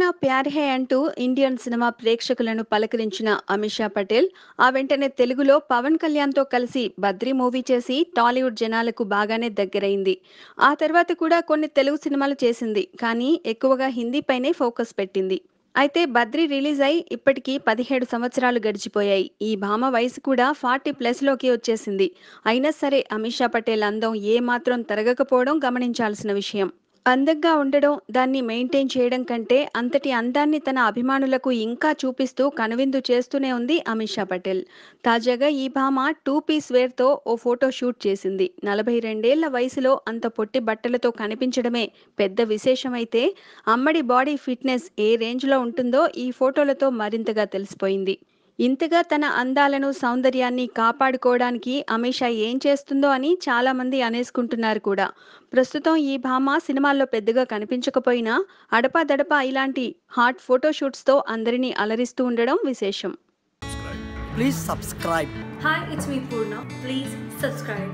కహనా ప్యార్ high అంటూ Indian cinema ప్రేక్షకులను పలకరించిన అమిషా పటేల్ ఆ వెంటనే తెలుగులో పవన్ కళ్యాణ్తో కలిసి బద్రీ మూవీ చేసి టాలీవుడ్ జనాలకు బాగానే దగ్గరైంది. ఆ తర్వాత కూడా కొన్ని తెలుగు సినిమాలు చేసింది, కానీ ఎక్కువగా హిందీపైనే ఫోకస్ పెట్టింది. అయితే బద్రీ రిలీజ్ అయి ఇప్పటికీ 17 సంవత్సరాలు గడిచిపోయాయి. ఈ భామ వయసు కూడా 40+ లోకి వచ్చేసింది. అయినా సరే అమిషా పటేల్ అందం ఏ మాత్రం తరగకపోవడం గమనించాల్సిన విషయం. అందంగా ఉండడం, దాన్ని మెయింటైన్ చేయడం కంటే అంతటి అందాన్ని తన అభిమానులకు ఇంకా చూపిస్తూ కనువిందు చేస్తూనే ఉంది అమిషా పటేల్. తాజాగా ఈ భామ టూ పీస్ వేర్తో ఓ ఫోటో షూట్ చేసింది. 42 ఏళ్ల వయసులో అంత పొట్టి బట్టలతో కనిపించడమే పెద్ద విశేషమైతే, అమ్మడి బాడీ ఫిట్నెస్ ఏ రేంజ్లో ఉంటుందో ఈ ఫోటోలతో మరింతగా తెలిసిపోయింది. ఇంతగా తన అందాలను, సౌందర్యాన్ని కాపాడుకోవడానికి అమీషా ఏం చేస్తుందో అని చాలా మంది అనేసుకుంటున్నారు కూడా. ప్రస్తుతం ఈ భామ సినిమాల్లో పెద్దగా కనిపించకపోయినా అడపాదడపా ఇలాంటి హాట్ ఫోటోషూట్స్తో అందరినీ అలరిస్తూ ఉండడం విశేషం. Please subscribe. Hi, it's me Purna. Please subscribe.